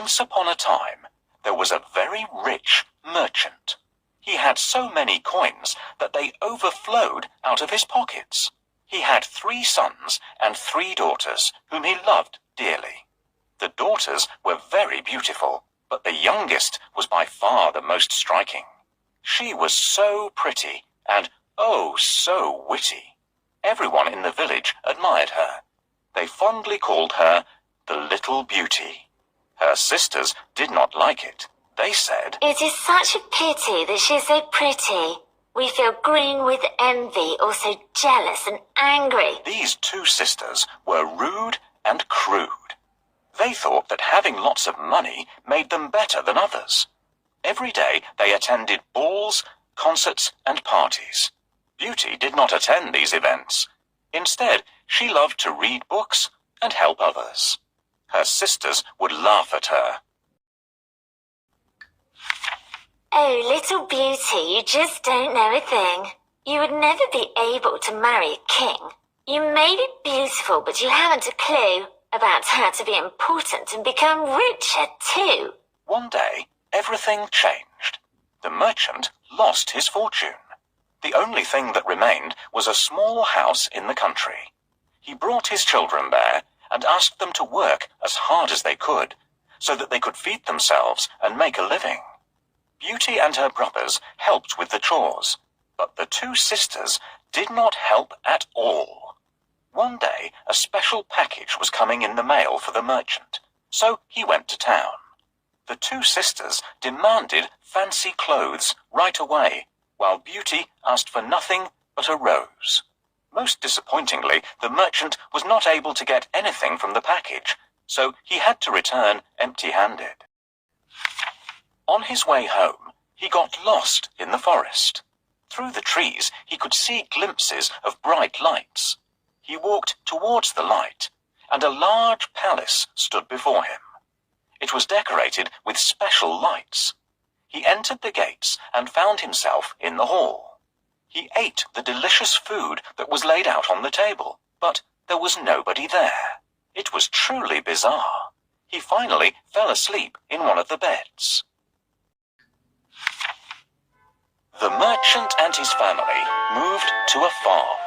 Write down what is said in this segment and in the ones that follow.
Once upon a time, there was a very rich merchant. He had so many coins that they overflowed out of his pockets. He had 3 sons and 3 daughters whom he loved dearly. The daughters were very beautiful, but the youngest was by far the most striking. She was so pretty and, oh, so witty. Everyone in the village admired her. They fondly called her the Little Beauty. Her sisters did not like it. They said, "It is such a pity that she is so pretty. We feel green with envy, also jealous and angry." These 2 sisters were rude and crude. They thought that having lots of money made them better than others. Every day they attended balls, concerts, and parties. Beauty did not attend these events. Instead, she loved to read books and help others. Her sisters would laugh at her. "Oh, Little Beauty, you just don't know a thing. You would never be able to marry a king. You may be beautiful, but you haven't a clue about how to be important and become richer too." One day, everything changed. The merchant lost his fortune. The only thing that remained was a small house in the country. He brought his children there and asked them to work as hard as they could, so that they could feed themselves and make a living. Beauty and her brothers helped with the chores, but the 2 sisters did not help at all. One day, a special package was coming in the mail for the merchant, so he went to town. The 2 sisters demanded fancy clothes right away, while Beauty asked for nothing but a rose. Most disappointingly, the merchant was not able to get anything from the package, so he had to return empty-handed. On his way home, he got lost in the forest. Through the trees, he could see glimpses of bright lights. He walked towards the light, and a large palace stood before him. It was decorated with special lights. He entered the gates and found himself in the hall. He ate the delicious food that was laid out on the table, but there was nobody there. It was truly bizarre. He finally fell asleep in one of the beds. The merchant and his family moved to a farm.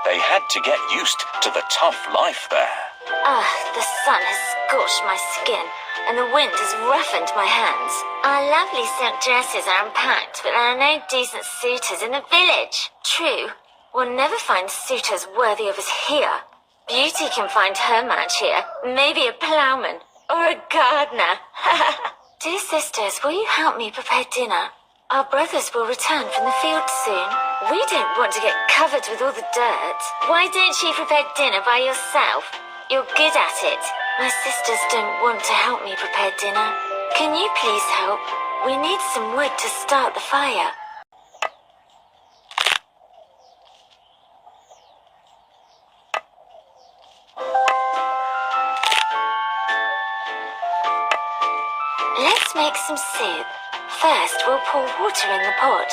They had to get used to the tough life there. The sun has scorched my skin, and the wind has roughened my hands. Our lovely silk dresses are unpacked, but there are no decent suitors in the village. True, we'll never find suitors worthy of us here. Beauty can find her match here, maybe a ploughman or a gardener. Dear sisters, will you help me prepare dinner? Our brothers will return from the field soon. We don't want to get covered with all the dirt. Why don't you prepare dinner by yourself? You're good at it. My sisters don't want to help me prepare dinner. Can you please help? We need some wood to start the fire. Let's make some soup. First, we'll pour water in the pot.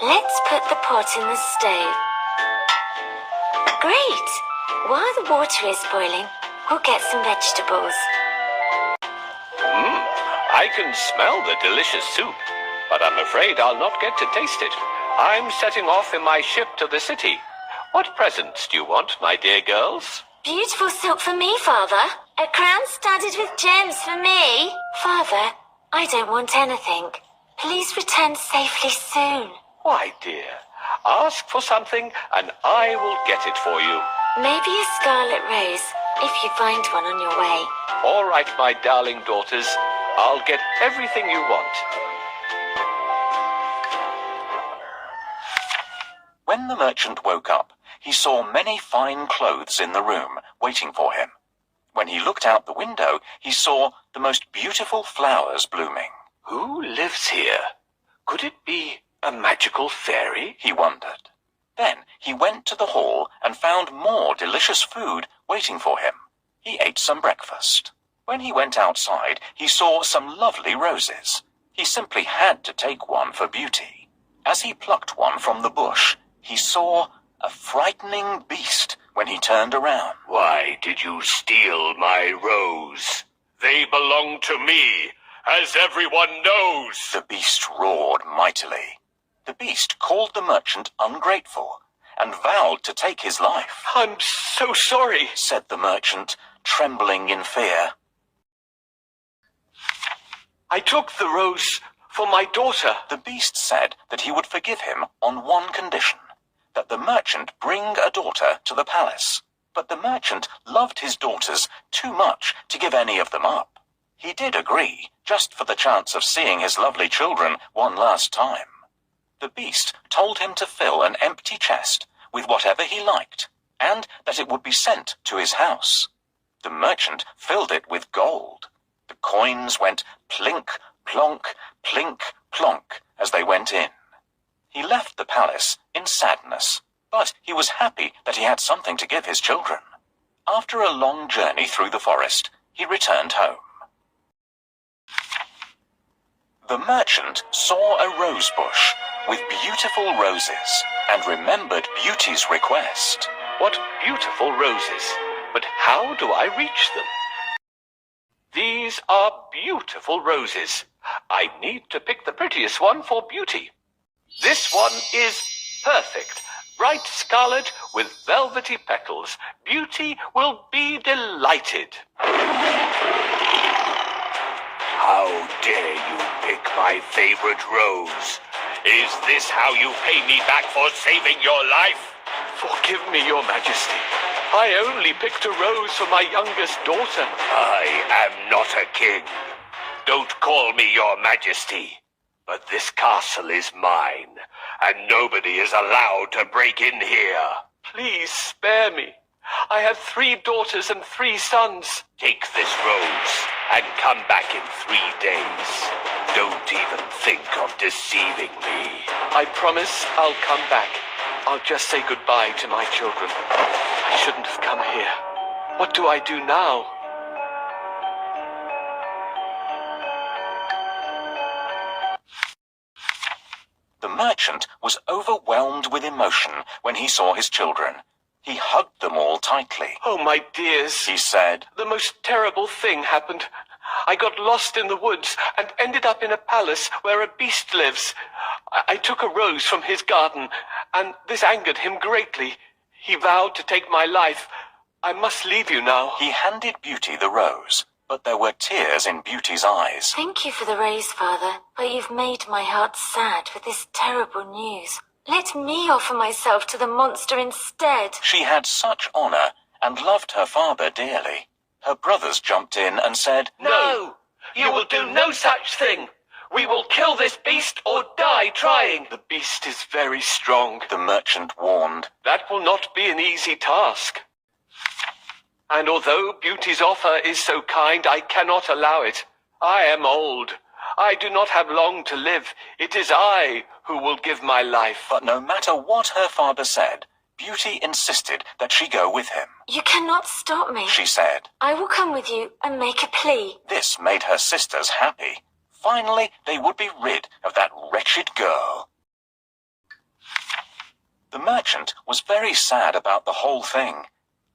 Let's put the pot in the stove. Great! While the water is boiling, we'll get some vegetables. I can smell the delicious soup, but I'm afraid I'll not get to taste it. I'm setting off in my ship to the city. What presents do you want, my dear girls? Beautiful silk for me, Father. A crown studded with gems for me. Father, I don't want anything. Please return safely soon. Why, dear, ask for something and I will get it for you. Maybe a scarlet rose, if you find one on your way. All right, my darling daughters, I'll get everything you want. When the merchant woke up, he saw many fine clothes in the room waiting for him. When he looked out the window, he saw the most beautiful flowers blooming. Who lives here? Could it be a magical fairy? He wondered. Then he went to the hall and found more delicious food waiting for him. He ate some breakfast. When he went outside, he saw some lovely roses. He simply had to take one for Beauty. As he plucked one from the bush, he saw a frightening beast when he turned around. Why did you steal my rose? They belong to me, as everyone knows. The beast roared mightily. The beast called the merchant ungrateful and vowed to take his life. I'm so sorry, said the merchant, trembling in fear. I took the rose for my daughter. The beast said that he would forgive him on one condition, that the merchant bring a daughter to the palace. But the merchant loved his daughters too much to give any of them up. He did agree, just for the chance of seeing his lovely children one last time. The beast told him to fill an empty chest with whatever he liked, and that it would be sent to his house. The merchant filled it with gold. The coins went plink, plonk, plink, plonk as they went in. He left the palace in sadness, but he was happy that he had something to give his children. After a long journey through the forest, he returned home. The merchant saw a rose bush with beautiful roses and remembered Beauty's request. What beautiful roses! But how do I reach them? These are beautiful roses. I need to pick the prettiest one for Beauty. This one is perfect. Bright scarlet with velvety petals. Beauty will be delighted. How dare you pick my favorite rose? Is this how you pay me back for saving your life? Forgive me, Your Majesty. I only picked a rose for my youngest daughter. I am not a king. Don't call me Your Majesty. But this castle is mine, and nobody is allowed to break in here. Please spare me. I have 3 daughters and 3 sons. Take this rose and come back in 3 days. Don't even think of deceiving me. I promise I'll come back. I'll just say goodbye to my children. I shouldn't have come here. What do I do now? The merchant was overwhelmed with emotion when he saw his children. He hugged them all tightly. Oh, my dears, he said. The most terrible thing happened. I got lost in the woods and ended up in a palace where a beast lives. I took a rose from his garden, and this angered him greatly. He vowed to take my life. I must leave you now. He handed Beauty the rose, but there were tears in Beauty's eyes. Thank you for the rose, Father, but you've made my heart sad with this terrible news. Let me offer myself to the monster instead. She had such honor and loved her father dearly. Her brothers jumped in and said, No! You will do no such thing! We will kill this beast or die trying! The beast is very strong, the merchant warned. That will not be an easy task. And although Beauty's offer is so kind, I cannot allow it. I am old. I do not have long to live. It is I who will give my life. But no matter what her father said, Beauty insisted that she go with him. You cannot stop me, she said. I will come with you and make a plea. This made her sisters happy. Finally, they would be rid of that wretched girl. The merchant was very sad about the whole thing.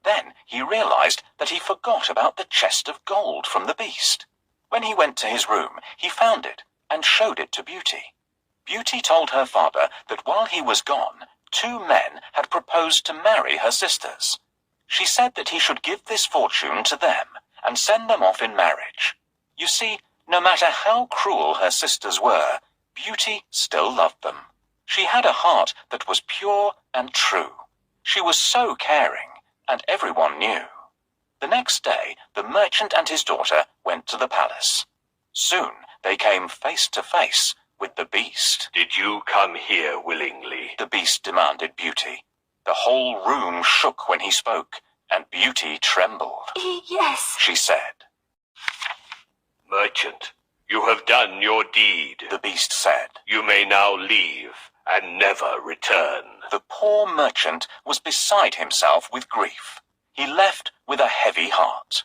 Then he realized that he forgot about the chest of gold from the beast. When he went to his room, he found it and showed it to Beauty. Beauty told her father that while he was gone, 2 men had proposed to marry her sisters. She said that he should give this fortune to them and send them off in marriage. You see, no matter how cruel her sisters were, Beauty still loved them. She had a heart that was pure and true. She was so caring, and everyone knew. The next day, the merchant and his daughter went to the palace. Soon they came face to face with the beast. Did you come here willingly? The beast demanded Beauty. The whole room shook when he spoke, and Beauty trembled. Yes, she said. Merchant, you have done your deed, the beast said. You may now leave and never return. The poor merchant was beside himself with grief. He left with a heavy heart.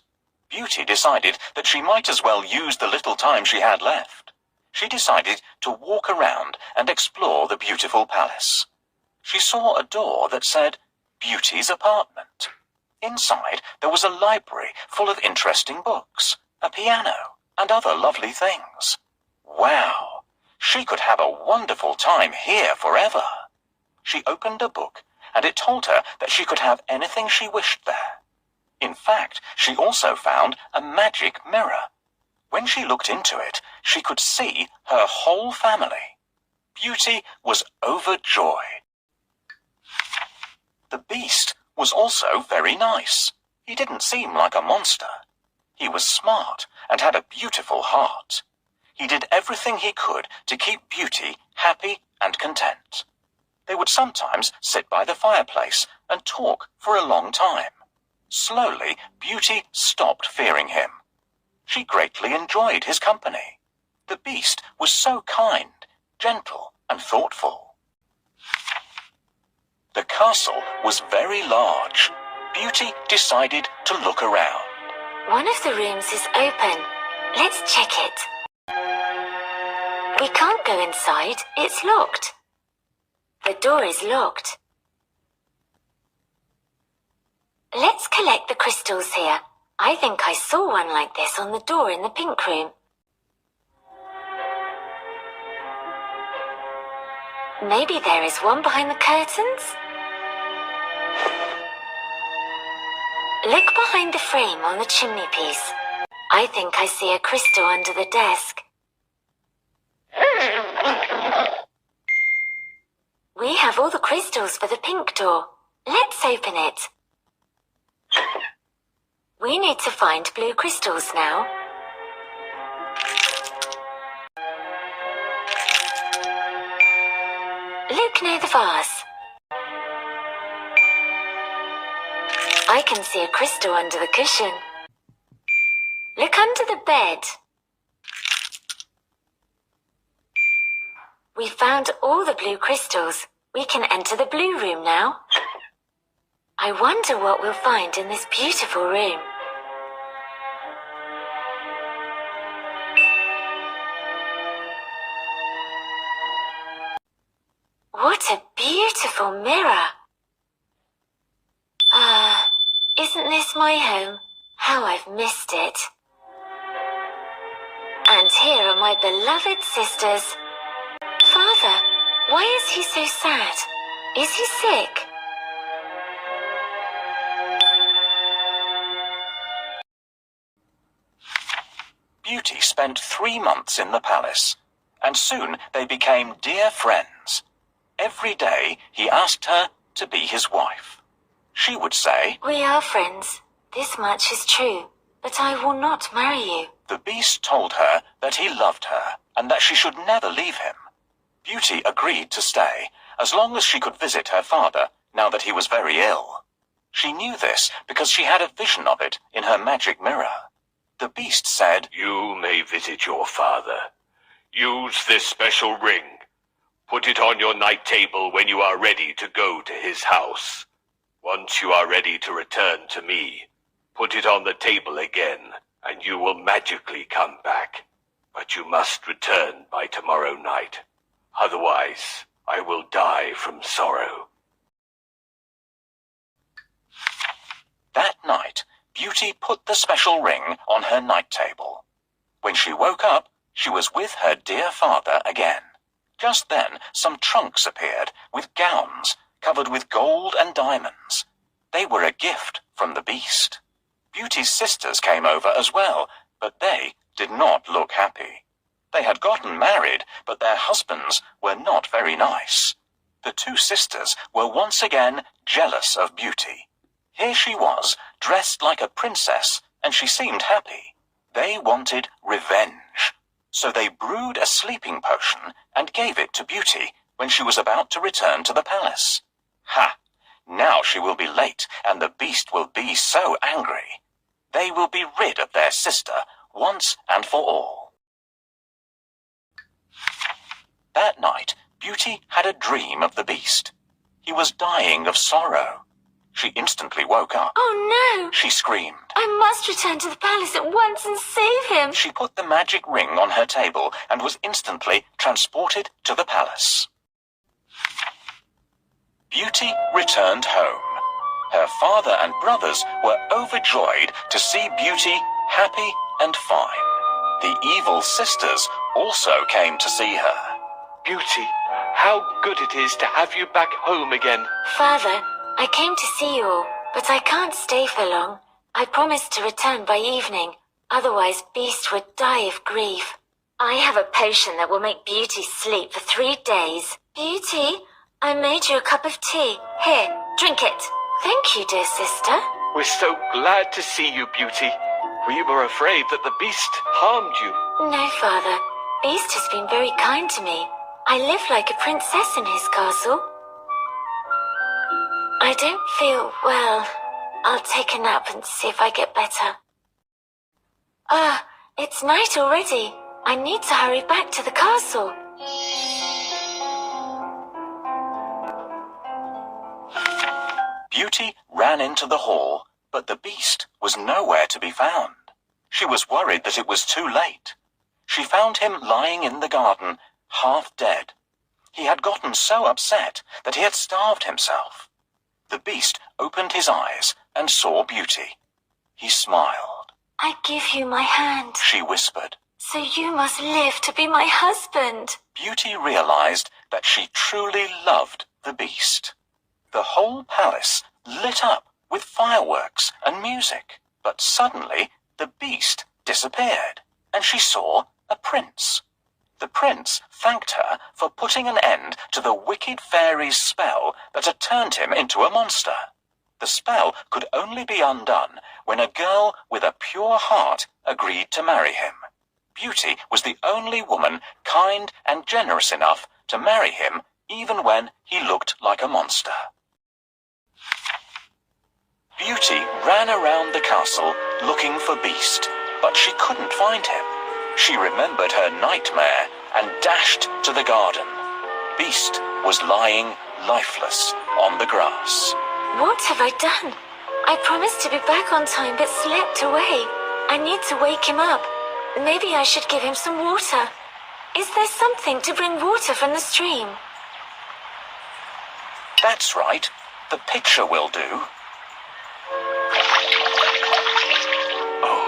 Beauty decided that she might as well use the little time she had left. she decided to walk around and explore the beautiful palace. She saw a door that said, Beauty's apartment. Inside, there was a library full of interesting books, a piano, and other lovely things. Wow! She could have a wonderful time here forever. She opened a book, and it told her that she could have anything she wished there. In fact, she also found a magic mirror. When she looked into it, she could see her whole family. Beauty was overjoyed. The Beast was also very nice. He didn't seem like a monster. He was smart and had a beautiful heart. He did everything he could to keep Beauty happy and content. They would sometimes sit by the fireplace and talk for a long time. Slowly, Beauty stopped fearing him. She greatly enjoyed his company. The Beast was so kind, gentle, and thoughtful. The castle was very large. Beauty decided to look around. One of the rooms is open. Let's check it. We can't go inside. It's locked. The door is locked. Let's collect the crystals here. I think I saw one like this on the door in the pink room. Maybe there is one behind the curtains? Look behind the frame on the chimney piece. I think I see a crystal under the desk. We have all the crystals for the pink door. Let's open it. We need to find blue crystals now. Look near the vase. I can see a crystal under the cushion. Look under the bed. We found all the blue crystals. We can enter the blue room now. I wonder what we'll find in this beautiful room. What a beautiful mirror! Isn't this my home? How I've missed it. And here are my beloved sisters. Father, why is he so sad? Is he sick? Beauty spent 3 months in the palace, and soon they became dear friends. Every day he asked her to be his wife. She would say, We are friends. This much is true, but I will not marry you. The Beast told her that he loved her and that she should never leave him. Beauty agreed to stay as long as she could visit her father now that he was very ill. She knew this because she had a vision of it in her magic mirror. The Beast said, You may visit your father. Use this special ring. Put it on your night table when you are ready to go to his house. Once you are ready to return to me, put it on the table again, and you will magically come back. But you must return by tomorrow night. Otherwise, I will die from sorrow. That night, Beauty put the special ring on her night table. When she woke up, she was with her dear father again. Just then, some trunks appeared with gowns covered with gold and diamonds. They were a gift from the Beast. Beauty's sisters came over as well, but they did not look happy. They had gotten married, but their husbands were not very nice. The 2 sisters were once again jealous of Beauty. Here she was, dressed like a princess, and she seemed happy. They wanted revenge. So they brewed a sleeping potion and gave it to Beauty when she was about to return to the palace. Ha! Now she will be late, and the Beast will be so angry. They will be rid of their sister once and for all. That night, Beauty had a dream of the Beast. He was dying of sorrow. She instantly woke up. Oh no! She screamed. I must return to the palace at once and save him! She put the magic ring on her table and was instantly transported to the palace. Beauty returned home. Her father and brothers were overjoyed to see Beauty happy and fine. The evil sisters also came to see her. Beauty, how good it is to have you back home again. Father, I came to see you all, but I can't stay for long. I promised to return by evening, otherwise Beast would die of grief. I have a potion that will make Beauty sleep for 3 days. Beauty, I made you a cup of tea. Here, drink it. Thank you, dear sister. We're so glad to see you, Beauty. We were afraid that the Beast harmed you. No, Father. Beast has been very kind to me. I live like a princess in his castle. I don't feel well. I'll take a nap and see if I get better. It's night already. I need to hurry back to the castle. Beauty ran into the hall, but the Beast was nowhere to be found. She was worried that it was too late. She found him lying in the garden, half dead. He had gotten so upset that he had starved himself. The Beast opened his eyes and saw Beauty. He smiled. I give you my hand. She whispered. So you must live to be my husband. Beauty realized that she truly loved the Beast. The whole palace lit up with fireworks and music. But suddenly, the Beast disappeared, and she saw a prince. The prince thanked her for putting an end to the wicked fairy's spell that had turned him into a monster. The spell could only be undone when a girl with a pure heart agreed to marry him. Beauty was the only woman kind and generous enough to marry him even when he looked like a monster. Beauty ran around the castle looking for Beast, but she couldn't find him. She remembered her nightmare and dashed to the garden. Beast was lying lifeless on the grass. What have I done? I promised to be back on time but slept away. I need to wake him up. Maybe I should give him some water. Is there something to bring water from the stream? That's right. The pitcher will do. Oh,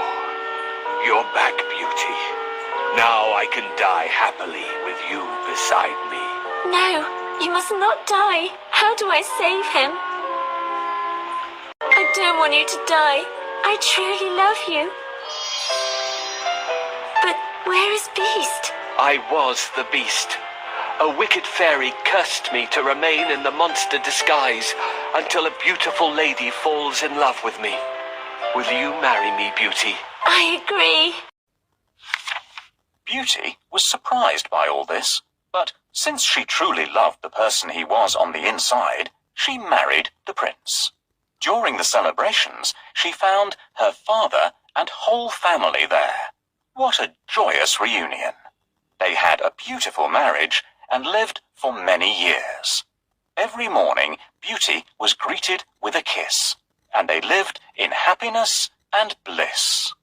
you're back, Beauty. Now I can die happily with you beside me. No, you must not die. How do I save him? I don't want you to die. I truly love you. But where is Beast? I was the Beast. A wicked fairy cursed me to remain in the monster disguise until a beautiful lady falls in love with me. Will you marry me, Beauty? I agree. Beauty was surprised by all this, but since she truly loved the person he was on the inside, she married the prince. During the celebrations, she found her father and whole family there. What a joyous reunion! They had a beautiful marriage and lived for many years. Every morning, Beauty was greeted with a kiss, and they lived in happiness and bliss.